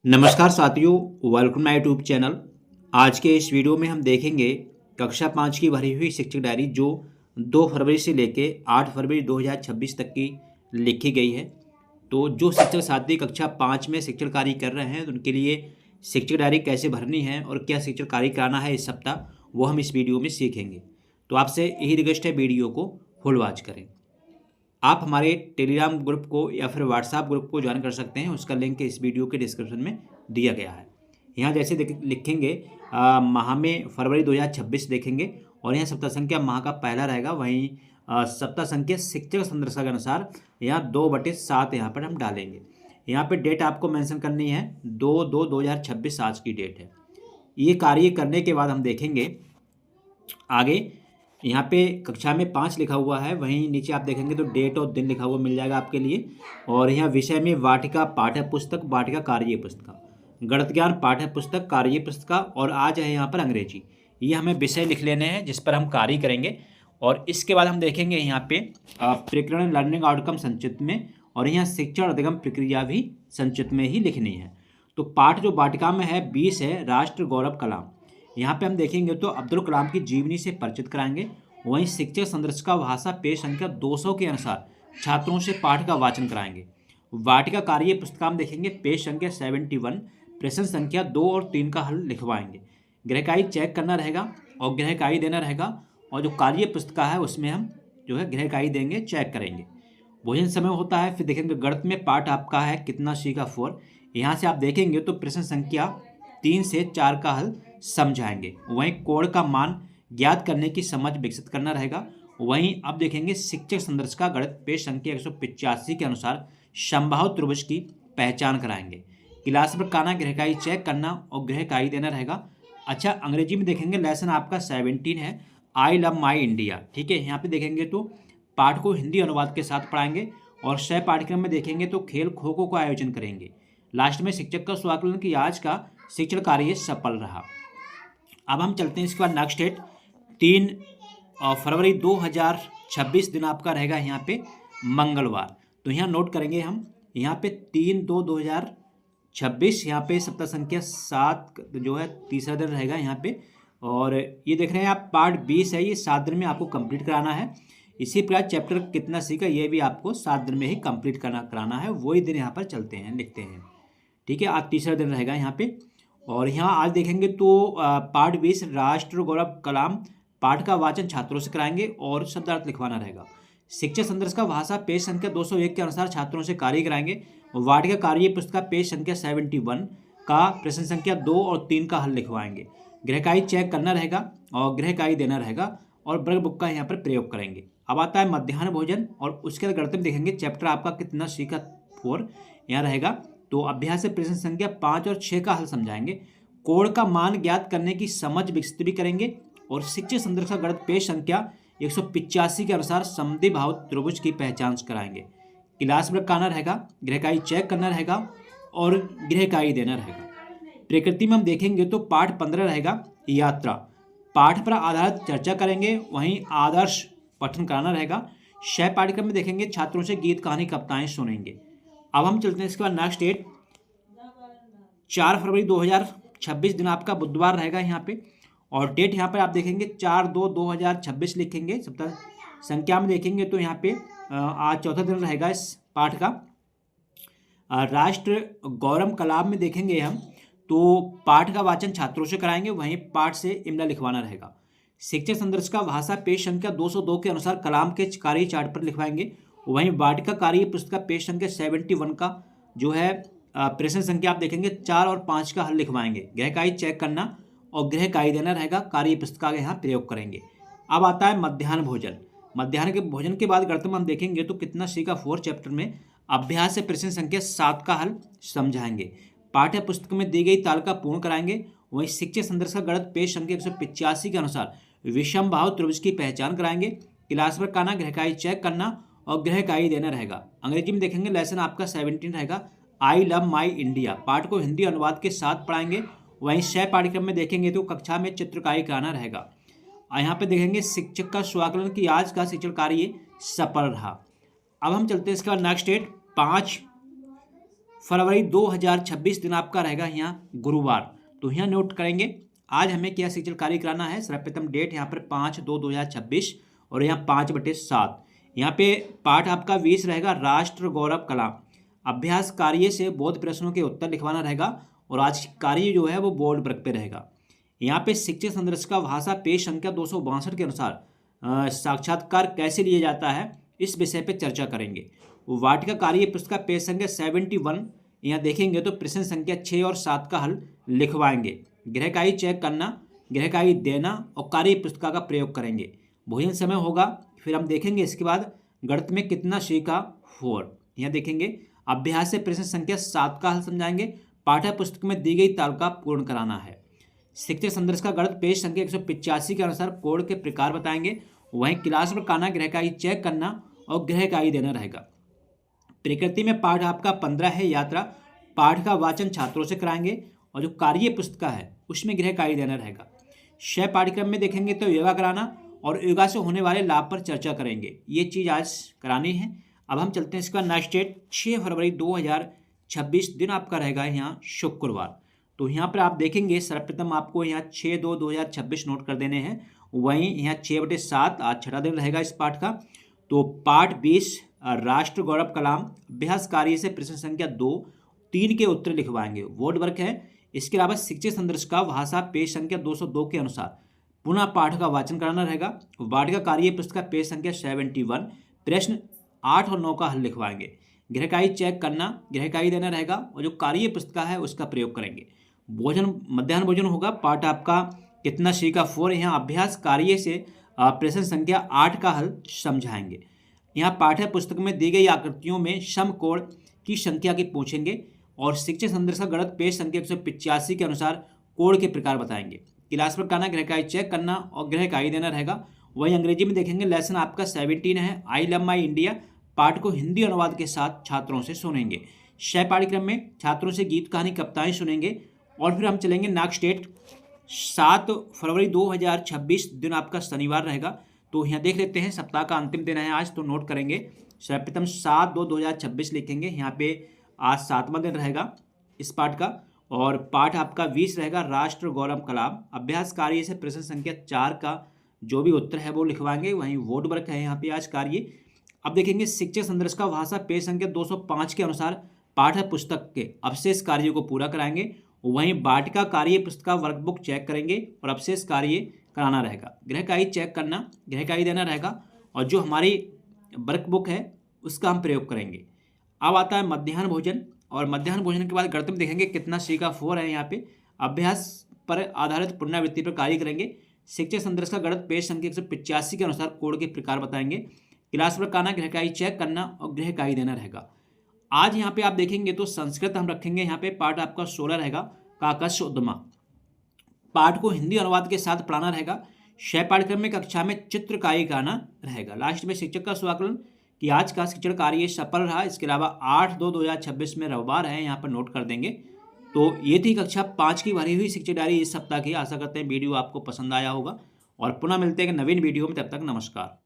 नमस्कार साथियों, welcome my YouTube channel. आज के इस वीडियो में हम देखेंगे कक्षा 5 की भरी हुई शिक्षक डायरी जो 2 फरवरी से लेके 8 फरवरी 2026 तक की लिखी गई है। तो जो शिक्षक साथी कक्षा 5 में शिक्षण कार्य कर रहे हैं तो उनके लिए शिक्षक डायरी कैसे भरनी है और क्या शिक्षण कार्य कराना है इस सप्ताह, वो हम इस वीडियो में सीखेंगे। तो आपसे यही रिक्वेस्ट है, वीडियो को फुल वॉच करें। आप हमारे टेलीग्राम ग्रुप को या फिर व्हाट्सएप ग्रुप को ज्वाइन कर सकते हैं। उसका लिंक इस वीडियो के डिस्क्रिप्शन में दिया गया है। यहाँ जैसे लिखेंगे माह में फरवरी 2026 देखेंगे और यहाँ सप्ताह संख्या माह का पहला रहेगा। वहीं सप्ताह संख्या शिक्षक संदर्भ के अनुसार यहाँ 2/7 यहाँ पर हम डालेंगे। यहाँ पे डेट आपको मेंशन करनी है 2/2/2026 आज की डेट है। ये कार्य करने के बाद हम देखेंगे आगे। यहाँ पे कक्षा में 5 लिखा हुआ है, वहीं नीचे आप देखेंगे तो डेट और दिन लिखा हुआ मिल जाएगा आपके लिए। और यहाँ विषय में वाटिका पाठ्य पुस्तक, वाटिका कार्य पुस्तक, गणित ज्ञान पाठ्य पुस्तक, कार्य पुस्तक और आज है यहाँ पर अंग्रेजी। ये हमें विषय लिख लेने हैं जिस पर हम कार्य करेंगे। और इसके बाद हम देखेंगे यहाँ पे प्रकरण लर्निंग आउटकम संचित में और यहाँ शिक्षण अधिगम प्रक्रिया भी संचित में ही लिखनी है। तो पाठ जो वाटिका में है 20 है राष्ट्र गौरव कलाम। यहाँ पे हम देखेंगे तो अब्दुल कलाम की जीवनी से परिचित कराएंगे। वहीं शिक्षक संदर्भ का भाषा पेज संख्या 200 के अनुसार छात्रों से पाठ का वाचन कराएंगे। वाटिका कार्य पुस्तक हम देखेंगे पेज संख्या 71 प्रश्न संख्या 2 और 3 का हल लिखवाएंगे। गृहकार्य चेक करना रहेगा और गृहकार्य देना रहेगा। और जो कार्य पुस्तक है उसमें हम जो है गृहकार्य देंगे, चेक करेंगे। भोजन समय होता है। फिर देखेंगे गणित में पाठ आपका है कितना सी का 4। यहाँ से आप देखेंगे तो प्रश्न संख्या 3 से 4 का हल समझाएंगे। वहीं कोण का मान ज्ञात करने की समझ विकसित करना रहेगा। वहीं अब देखेंगे शिक्षक संदर्भ का गणित पेज संख्या 185 के अनुसार संभावित त्रिभुज की पहचान कराएंगे। क्लास पर काना गृहकार्य चेक करना और गृहकार्य देना रहेगा। अच्छा, अंग्रेजी में देखेंगे लेसन आपका 17 है, आई लव माई इंडिया। ठीक है, यहाँ पे देखेंगे तो पाठ को हिंदी अनुवाद के साथ पढ़ाएंगे। और सह पाठ्यक्रम में देखेंगे तो खेल खो खो का आयोजन करेंगे। लास्ट में शिक्षक का स्वाकलन की आज का शिक्षण कार्य सफल रहा। अब हम चलते हैं इसके बाद नेक्स्ट डेट 3 फरवरी 2026 दिन आपका रहेगा यहाँ पे मंगलवार। तो यहाँ नोट करेंगे हम यहाँ पे 3/2/2026 यहाँ पे सप्ताह संख्या 7 जो है तीसरा दिन रहेगा यहाँ पे। और ये देख रहे हैं आप पार्ट 20 है, ये 7 दिन में आपको कंप्लीट कराना है। इसी प्रकार चैप्टर कितना सीखा ये भी आपको 7 दिन में ही कंप्लीट कराना है। वही दिन यहाँ पर चलते हैं, लिखते हैं। ठीक है, आज तीसरा दिन रहेगा यहाँ पे। और यहाँ आज देखेंगे तो पाठ 20 राष्ट्र गौरव कलाम पाठ का वाचन छात्रों से कराएंगे और शब्दार्थ लिखवाना रहेगा। शिक्षक संदर्भ का भाषा पेज संख्या 201 के अनुसार छात्रों से कार्य कराएंगे। वाटिका कार्य पुस्तक पेज संख्या 71 का प्रश्न संख्या 2 और 3 का हल लिखवाएंगे। गृहकार्य चेक करना रहेगा और गृहकार्य देना रहेगा और वर्क बुक का यहाँ पर प्रयोग करेंगे। अब आता है मध्याह्न भोजन और उसके बाद गणित में देखेंगे चैप्टर आपका कितना सीखा 4 यहाँ रहेगा। तो अभ्यास से प्रश्न संख्या 5 और 6 का हल समझाएंगे। कोण का मान ज्ञात करने की समझ विकसित भी करेंगे। और शिक्षक संदर्भ का गणित पेज संख्या 185 के अनुसार समद्विबाहु त्रिभुज की पहचान कराएंगे। क्लास वर्क आना रहेगा, गृहकार्य चेक करना रहेगा और गृहकार्य देना रहेगा। प्रकृति में हम देखेंगे तो पाठ 15 रहेगा यात्रा। पाठ पर आधारित चर्चा करेंगे, वहीं आदर्श पठन कराना रहेगा। सह पाठ्यक्रम में देखेंगे छात्रों से गीत कहानी कविताएं सुनेंगे। अब हम चलते हैं इसके बाद नेक्स्ट डेट 4 फरवरी 2026 दिन आपका बुधवार रहेगा यहाँ पे। और डेट यहाँ पर आप देखेंगे 4/2/2026 लिखेंगे। सप्ताह संख्या में देखेंगे तो यहाँ पे आज चौथा दिन रहेगा इस पाठ का। राष्ट्र गौरव कलाम में देखेंगे हम तो पाठ का वाचन छात्रों से कराएंगे, वहीं पाठ से इमला लिखवाना रहेगा। शिक्षक संदर्भ का भाषा पेज संख्या 202 के अनुसार कलाम के कार्य चार्ट पर लिखवाएंगे। वहीं वाटिका कार्य पुस्तक पेज संख्या 71 का जो है प्रश्न संख्या आप देखेंगे 4 और 5 का हल लिखवाएंगे। गृहकार्य चेक करना और गृहकार्य देना रहेगा। कार्य पुस्तक का यहाँ प्रयोग करेंगे। अब आता है मध्याह्न भोजन। मध्याह्न के भोजन के बाद गणित में हम देखेंगे तो कितना सीखा 4 चैप्टर में अभ्यास से प्रश्न संख्या 7 का हल समझाएंगे। पाठ्य पुस्तक में दी गई तालिका पूर्ण कराएंगे। वहीं शिक्षक संदर्भ का गणित पेज संख्या 185 के अनुसार विषमबाहु त्रिभुज की पहचान कराएंगे। क्लास वर्क आना, गृहकार्य चेक करना और गृहकार्य देना रहेगा। अंग्रेजी में देखेंगे लेसन आपका 17 रहेगा, आई लव माई इंडिया। पाठ को हिंदी अनुवाद के साथ पढ़ाएंगे। वहीं सह पाठ्यक्रम में देखेंगे तो कक्षा में चित्रकारी कराना रहेगा। यहाँ पे देखेंगे शिक्षक का स्वाकलन की आज का शिक्षण कार्य सफल रहा। अब हम चलते हैं इसके बाद नेक्स्ट डेट 5 फरवरी 2026 दिन आपका रहेगा यहाँ गुरुवार। तो यहाँ नोट करेंगे आज हमें क्या शिक्षक कार्य कराना है। सर्वप्रथम डेट यहाँ पर 5/2/2026 और यहाँ 5/7। यहाँ पे पाठ आपका 20 रहेगा राष्ट्र गौरव कला। अभ्यास कार्य से बोध प्रश्नों के उत्तर लिखवाना रहेगा और आज कार्य जो है वो बोर्ड वर्क पे रहेगा। यहाँ पे शिक्षक संदर्श का भाषा पेज संख्या 262 के अनुसार साक्षात्कार कैसे लिया जाता है इस विषय पे चर्चा करेंगे। वाटिका कार्य पुस्तक पेज संख्या 71 यहाँ देखेंगे तो प्रश्न संख्या 6 और 7 का हल लिखवाएंगे। गृहकार्य चेक करना, गृहकार्य देना और कार्य पुस्तिका का प्रयोग करेंगे। भोजन समय होगा, फिर हम देखेंगे इसके बाद गणित में कितना सीखा 4 यहाँ देखेंगे। अभ्यास से प्रश्न संख्या 7 का हल समझाएंगे। पाठ्य पुस्तक में दी गई तालिका पूर्ण कराना है। शिक्षक संदर्श का गणित पेज संख्या 185 के अनुसार कोड के प्रकार बताएंगे। वहीं क्लास में आना, गृहकार्य चेक करना और गृहकार्य देना रहेगा। प्रकृति में पाठ आपका 15 है यात्रा। पाठ का वाचन छात्रों से कराएंगे और जो कार्य पुस्तिका है उसमें गृहकार्य देना रहेगा। शय पाठ्यक्रम में देखेंगे तो योगा कराना और योगा से होने वाले लाभ पर चर्चा करेंगे। ये चीज़ आज करानी है। अब हम चलते हैं इसका नेक्स्ट डेट 6 फरवरी 2026 दिन आपका रहेगा यहाँ शुक्रवार। तो यहाँ पर आप देखेंगे सर्वप्रथम आपको यहाँ 6/2/2026 नोट कर देने हैं। वहीं यहाँ 6/7 आज 6वां दिन रहेगा इस पाठ का। तो पाठ 20 राष्ट्र गौरव कलाम अभ्यास कार्य से प्रश्न संख्या 2, 3 के उत्तर लिखवाएंगे। बोर्ड वर्क है। इसके अलावा शिक्षक संदर्श का भाषा पेज संख्या 202 के अनुसार पुनः पाठ का वाचन कराना रहेगा। वाटिका कार्य पुस्तक पेज संख्या 71 प्रश्न 8 और 9 का हल लिखवाएंगे। गृहकार्य चेक करना, गृहकार्य देना रहेगा और जो कार्य पुस्तक है उसका प्रयोग करेंगे। भोजन मध्याह्न भोजन होगा। पाठ आपका कितना सीखा 4 यहाँ अभ्यास कार्य से प्रश्न संख्या 8 का हल समझाएंगे। यहाँ पाठ्य पुस्तक में दी गई आकृतियों में समकोण की संख्या की पूछेंगे और शिक्षक संदर्श का गणित पेज संख्या 185 के अनुसार कोड के प्रकार बताएंगे। क्लास पर आना, गृहकार्य चेक करना और गृहकार्य देना रहेगा। वहीं अंग्रेजी में देखेंगे लेसन आपका 17 है आई लव माई इंडिया। पाठ को हिंदी अनुवाद के साथ छात्रों से सुनेंगे। शय पाठ्यक्रम में छात्रों से गीत कहानी कविताएं सुनेंगे। और फिर हम चलेंगे नेक्स्ट डेट 7 फरवरी 2026 दिन आपका शनिवार रहेगा। तो यहाँ देख लेते हैं सप्ताह का अंतिम दिन है आज। तो नोट करेंगे सर्वप्रथम 7/2/2026 लिखेंगे। यहाँ पे आज 7वां दिन रहेगा इस पाठ का और पाठ आपका 20 रहेगा राष्ट्र गौरव कलाम। अभ्यास कार्य से प्रश्न संख्या 4 का जो भी उत्तर है वो लिखवाएंगे। वहीं वोट वर्क है यहाँ पे आज कार्य। अब देखेंगे शिक्षक संदर्श का भाषा पेज संख्या 205 के अनुसार पाठ्य पुस्तक के अवशेष कार्यों को पूरा कराएंगे। वहीं वाटिका कार्य पुस्तक वर्कबुक चेक करेंगे और अवशेष कार्य कराना रहेगा। गृहकार्य चेक करना, गृहकार्य देना रहेगा और जो हमारी वर्कबुक है उसका हम प्रयोग करेंगे। अब आता है मध्याह्न भोजन और मध्याह्न भोजन के बाद गणित में देखेंगे कितना सीखा 4 है। यहाँ पे अभ्यास पर आधारित पुनरावृत्ति पर कार्य करेंगे। शिक्षक संदर्श का गणित पेज संख्या 185 के अनुसार कोड के प्रकार बताएंगे। क्लास वर्क आना, गृहकार्य चेक करना और गृहकार्य देना रहेगा। आज यहाँ पे आप देखेंगे तो संस्कृत हम रखेंगे। यहाँ पे पाठ आपका 16 रहेगा काकस्य उद्यमा। पाठ को हिंदी अनुवाद के साथ पढ़ाना रहेगा। शय पाठ्यक्रम में कक्षा में चित्र कार्य कराना रहेगा। लास्ट में शिक्षक का स्वाकलन कि आज का शिक्षण कार्य सफल रहा। इसके अलावा 8/2/2026 में रविवार है, यहाँ पर नोट कर देंगे। तो ये थी कक्षा 5 की भरी हुई शिक्षक डायरी इस सप्ताह की। आशा करते हैं वीडियो आपको पसंद आया होगा और पुनः मिलते हैं नवीन वीडियो में। तब तक नमस्कार।